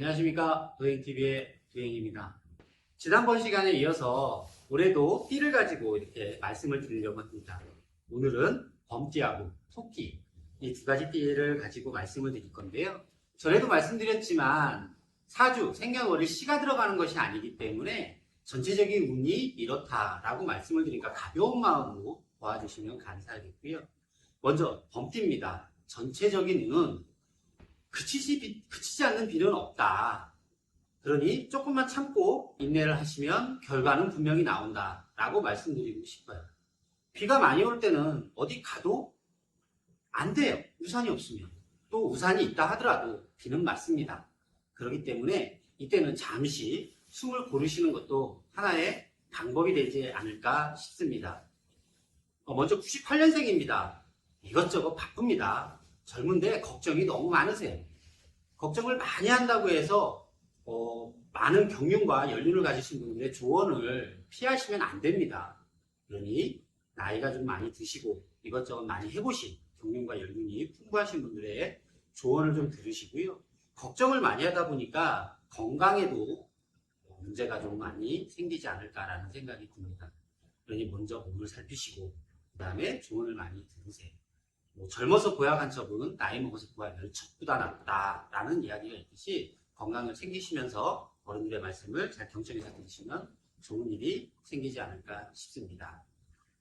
안녕하십니까. 도행TV의 도행입니다. 지난번 시간에 이어서 올해도 띠를 가지고 이렇게 말씀을 드리려고 합니다. 오늘은 범띠하고 토끼, 이 두 가지 띠를 가지고 말씀을 드릴 건데요. 전에도 말씀드렸지만 사주, 생년월일 시가 들어가는 것이 아니기 때문에 전체적인 운이 이렇다라고 말씀을 드리니까 가벼운 마음으로 봐주시면 감사하겠고요. 먼저 범띠입니다. 전체적인 운은 그치지 않는 비는 없다. 그러니 조금만 참고 인내를 하시면 결과는 분명히 나온다 라고 말씀드리고 싶어요. 비가 많이 올 때는 어디 가도 안 돼요. 우산이 없으면. 또 우산이 있다 하더라도 비는 맞습니다. 그렇기 때문에 이때는 잠시 숨을 고르시는 것도 하나의 방법이 되지 않을까 싶습니다. 먼저 98년생입니다. 이것저것 바쁩니다. 젊은데 걱정이 너무 많으세요. 걱정을 많이 한다고 해서 많은 경륜과 연륜을 가지신 분들의 조언을 피하시면 안 됩니다. 그러니 나이가 좀 많이 드시고 이것저것 많이 해보신 경륜과 연륜이 풍부하신 분들의 조언을 좀 들으시고요. 걱정을 많이 하다 보니까 건강에도 문제가 좀 많이 생기지 않을까라는 생각이 듭니다. 그러니 먼저 몸을 살피시고 그 다음에 조언을 많이 들으세요. 젊어서 보약한 척은 나이 먹어서 보약 10척보다 낫다라는 이야기가 있듯이 건강을 챙기시면서 어른들의 말씀을 잘 경청해서 들으시면 좋은 일이 생기지 않을까 싶습니다.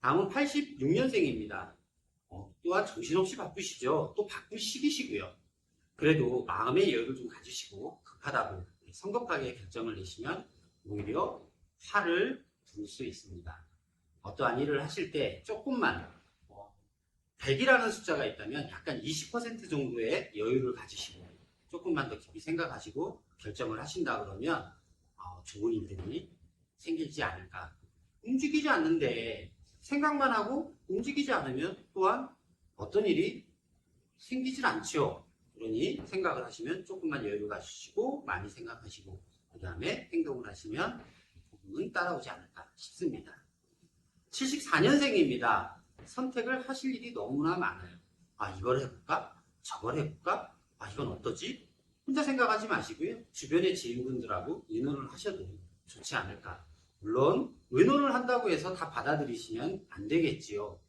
다음은 86년생입니다. 또한 정신없이 바쁘시죠. 또 바쁜 시기시고요. 그래도 마음의 여유를 좀 가지시고 급하다고 성급하게 결정을 내시면 오히려 화를 부를 수 있습니다. 어떠한 일을 하실 때 조금만 100이라는 숫자가 있다면 약간 20% 정도의 여유를 가지시고 조금만 더 깊이 생각하시고 결정을 하신다 그러면 좋은 일들이 생기지 않을까. 움직이지 않는데 생각만 하고 움직이지 않으면 또한 어떤 일이 생기질 않죠. 그러니 생각을 하시면 조금만 여유를 가지시고 많이 생각하시고 그 다음에 행동을 하시면 부분은 따라오지 않을까 싶습니다. 74년생입니다. 선택을 하실 일이 너무나 많아요. 이걸 해볼까? 저걸 해볼까? 이건 어떠지? 혼자 생각하지 마시고요. 주변의 지인분들하고 의논을 하셔도 좋지 않을까. 물론 의논을 한다고 해서 다 받아들이시면 안 되겠지요.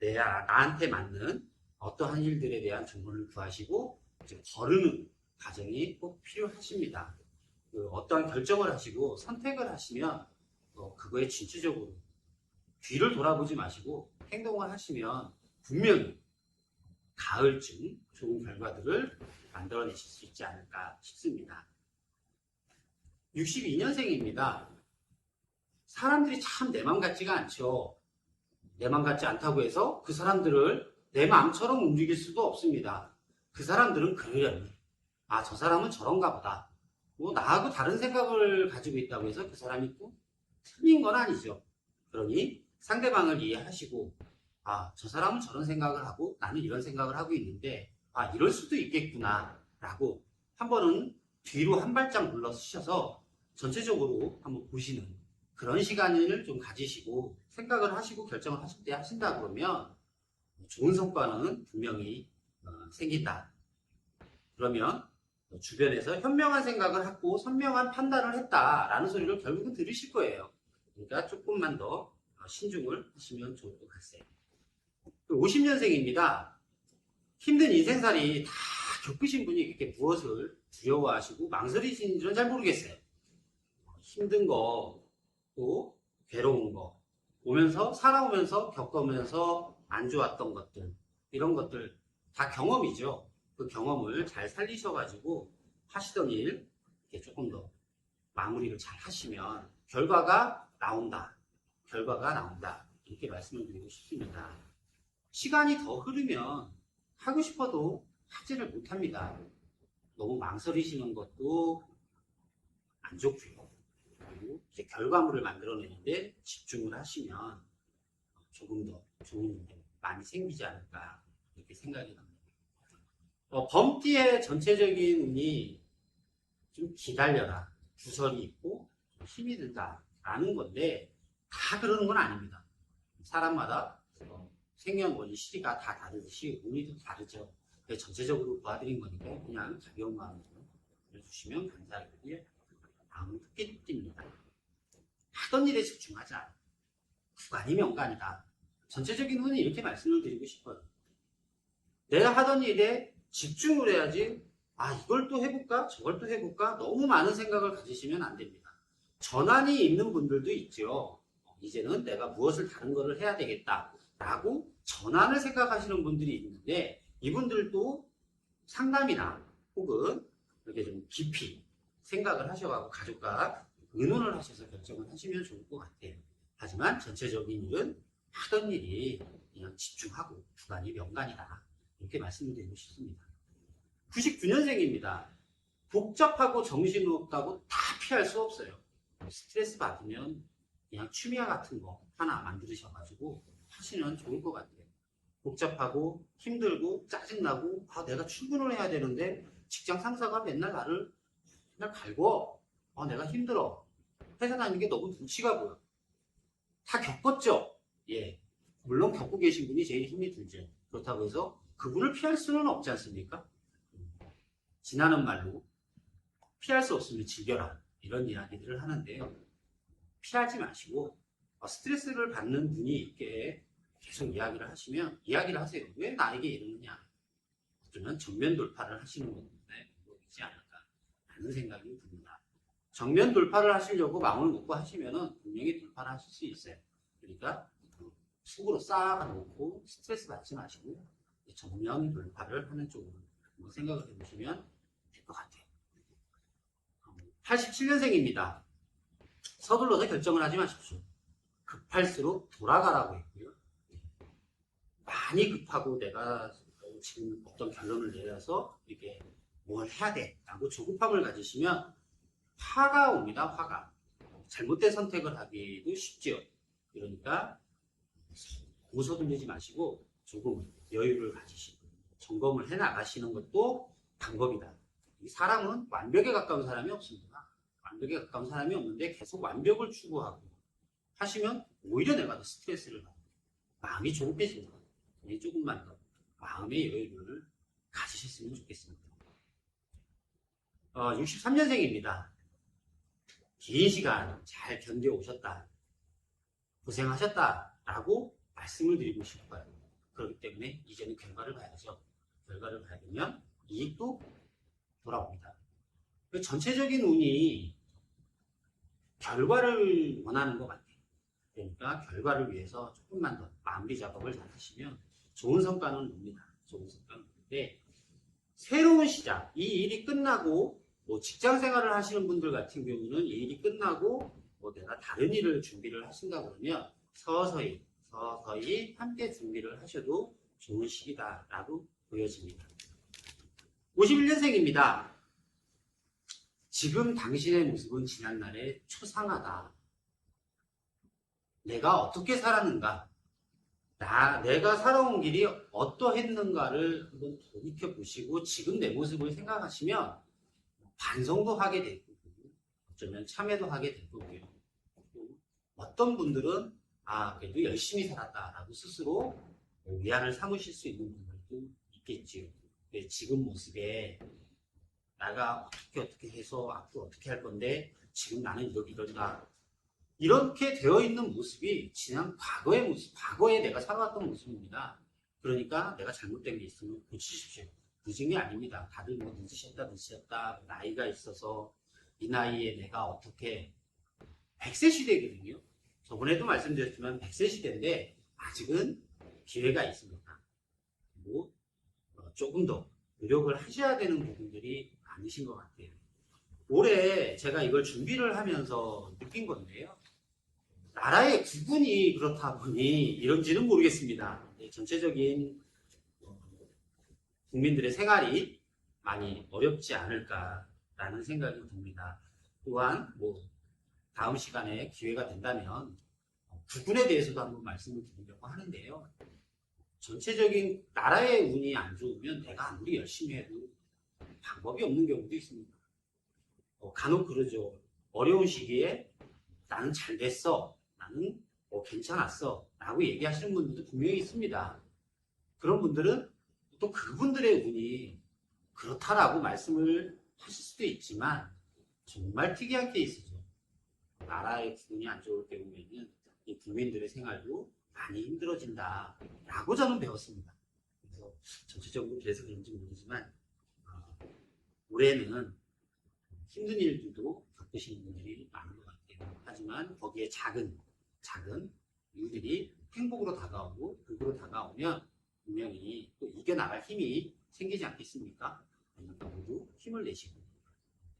나한테 맞는 어떠한 일들에 대한 조언을 구하시고 거르는 과정이 꼭 필요하십니다. 어떠한 결정을 하시고 선택을 하시면 그거에 진취적으로 뒤를 돌아보지 마시고 행동을 하시면 분명히 가을쯤 좋은 결과들을 만들어내실 수 있지 않을까 싶습니다. 62년생입니다. 사람들이 참 내 맘 같지가 않죠. 내 맘 같지 않다고 해서 그 사람들을 내 마음처럼 움직일 수도 없습니다. 그 사람들은 그러려니 저 사람은 저런가 보다. 나하고 다른 생각을 가지고 있다고 해서 그 사람이 또 틀린 건 아니죠. 그러니 상대방을 이해하시고 저 사람은 저런 생각을 하고 나는 이런 생각을 하고 있는데 이럴 수도 있겠구나 라고 한 번은 뒤로 한 발짝 물러서셔서 전체적으로 한번 보시는 그런 시간을 좀 가지시고 생각을 하시고 결정을 하실 때 하신다 그러면 좋은 성과는 분명히 생긴다. 그러면 주변에서 현명한 생각을 하고 선명한 판단을 했다라는 소리를 결국은 들으실 거예요. 그러니까 조금만 더 신중을 하시면 좋을 것 같아요. 50년생입니다. 힘든 인생살이 다 겪으신 분이 이렇게 무엇을 두려워하시고 망설이시는지는 잘 모르겠어요. 힘든 거, 또 괴로운 거, 살아오면서 겪으면서 안 좋았던 것들, 이런 것들 다 경험이죠. 그 경험을 잘 살리셔가지고 하시던 일 이렇게 조금 더 마무리를 잘 하시면 결과가 나온다. 이렇게 말씀을 드리고 싶습니다. 시간이 더 흐르면 하고 싶어도 하지를 못합니다. 너무 망설이시는 것도 안 좋고요. 그리고 이제 결과물을 만들어내는데 집중을 하시면 조금 더 좋은 일이 많이 생기지 않을까 이렇게 생각이 납니다. 범띠의 전체적인 운이 좀 기다려라, 구설이 있고 힘이 든다라는 건데 다 그러는 건 아닙니다. 사람마다 생년월일 시기가 다 다르듯이 운이 좀 다르죠. 전체적으로 도와드린 거니까 그냥 가벼운 마음으로 해주시면 감사하겠고요. 다음 토끼띠입니다. 하던 일에 집중하자. 구간이 명간이다. 전체적인 운은 이렇게 말씀을 드리고 싶어요. 내가 하던 일에 집중을 해야지, 이걸 또 해볼까? 저걸 또 해볼까? 너무 많은 생각을 가지시면 안 됩니다. 전환이 있는 분들도 있죠. 이제는 내가 무엇을 다른 거를 해야 되겠다 라고 전환을 생각하시는 분들이 있는데, 이분들도 상담이나 혹은 이렇게 좀 깊이 생각을 하셔가지고 가족과 의논을 하셔서 결정을 하시면 좋을 것 같아요. 하지만 전체적인 일은 하던 일이 그냥 집중하고 구간이 명간이다. 이렇게 말씀을 드리고 싶습니다. 99년생입니다. 복잡하고 정신없다고 다 피할 수 없어요. 스트레스 받으면 그냥 취미와 같은 거 하나 만드셔가지고 하시면 좋을 것 같아요. 복잡하고 힘들고 짜증나고 내가 출근을 해야 되는데 직장 상사가 맨날 나를 맨날 갈고 내가 힘들어. 회사 다니는 게 너무 눈치가 보여. 다 겪었죠? 예. 물론 겪고 계신 분이 제일 힘이 들죠. 그렇다고 해서 그분을 피할 수는 없지 않습니까? 지나는 말로 피할 수 없으면 즐겨라. 이런 이야기들을 하는데요. 피하지 마시고 스트레스를 받는 분이 있게 계속 이야기를 하세요. 왜 나에게 이러느냐? 어쩌면 정면 돌파를 하시는 분들의 방법이지 않을까 하는 생각이 듭니다. 정면 돌파를 하시려고 마음을 먹고 하시면은 분명히 돌파를 하실 수 있어요. 그러니까 속으로 쌓아놓고 스트레스 받지 마시고 정면 돌파를 하는 쪽으로 한번 생각을 해보시면 될 것 같아요. 87년생입니다. 서둘러서 결정을 하지 마십시오. 급할수록 돌아가라고 했고요. 많이 급하고 내가 지금 어떤 결론을 내려서 이렇게 뭘 해야 돼 라고 조급함을 가지시면 화가 옵니다. 화가. 잘못된 선택을 하기도 쉽죠. 그러니까 고서들리지 마시고 조금 여유를 가지시고 점검을 해 나가시는 것도 방법이다. 사람은 완벽에 가까운 사람이 없습니다. 완벽에 가까운 사람이 없는데 계속 완벽을 추구하고 하시면 오히려 내가 더 스트레스를 받고 마음이 조급해집니다. 조금만 더 마음의 여유를 가지셨으면 좋겠습니다. 63년생입니다. 긴 시간 잘 견뎌오셨다. 고생하셨다. 라고 말씀을 드리고 싶어요. 그렇기 때문에 이제는 결과를 봐야죠. 결과를 봐야 되면 이익도 돌아옵니다. 전체적인 운이 결과를 원하는 것 같아요. 그러니까 결과를 위해서 조금만 더 마무리 작업을 잘 하시면 좋은 성과는 옵니다. 좋은 성과는 오는데 새로운 시작, 이 일이 끝나고 직장 생활을 하시는 분들 같은 경우는 이 일이 끝나고 내가 다른 일을 준비를 하신다 그러면 서서히 함께 준비를 하셔도 좋은 시기다라고 보여집니다. 51년생입니다. 지금 당신의 모습은 지난날에 초상하다. 내가 어떻게 살았는가? 내가 살아온 길이 어떠했는가를 한번 돌이켜보시고 지금 내 모습을 생각하시면 반성도 하게 될 거고요. 어쩌면 참회도 하게 될 거고요. 어떤 분들은 그래도 열심히 살았다라고 스스로 위안을 삼으실 수 있는 분들도 있겠지요. 지금 모습에 내가 어떻게 해서 앞으로 어떻게 할 건데 지금 나는 이런다. 이렇게 되어 있는 모습이 지난 과거의 모습, 과거에 내가 살아왔던 모습입니다. 그러니까 내가 잘못된 게 있으면 고치십시오. 늦은 게 아닙니다. 다들 늦으셨다, 나이가 있어서 이 나이에 내가 어떻게 100세 시대거든요. 저번에도 말씀드렸지만 100세 시대인데 아직은 기회가 있습니다. 그리고 조금 더 노력을 하셔야 되는 부분들이 많으신 것 같아요. 올해 제가 이걸 준비를 하면서 느낀 건데요. 나라의 구분이 그렇다 보니 이런지는 모르겠습니다. 전체적인 국민들의 생활이 많이 어렵지 않을까라는 생각이 듭니다. 또한 다음 시간에 기회가 된다면 구분에 대해서도 한번 말씀을 드리려고 하는데요. 전체적인 나라의 운이 안 좋으면 내가 아무리 열심히 해도 방법이 없는 경우도 있습니다. 간혹 그러죠. 어려운 시기에 나는 잘 됐어. 나는 괜찮았어. 라고 얘기하시는 분들도 분명히 있습니다. 그런 분들은 또 그분들의 운이 그렇다라고 말씀을 하실 수도 있지만 정말 특이한 케이스죠. 나라의 기운이 안 좋을 경우에는 이 국민들의 생활도 많이 힘들어진다라고 저는 배웠습니다. 그래서 전체적으로 그래서 그런지 모르지만 올해는 힘든 일들도 겪으시는 분들이 많은 것 같아요. 하지만 거기에 작은 일들이 행복으로 다가오고 극으로 다가오면 분명히 또 이겨나갈 힘이 생기지 않겠습니까? 그러니까 모두 힘을 내시고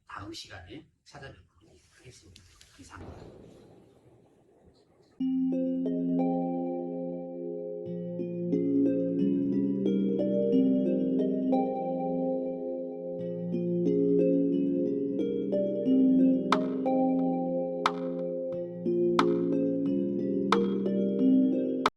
다음 시간에 찾아뵙도록 하겠습니다. 이상입니다.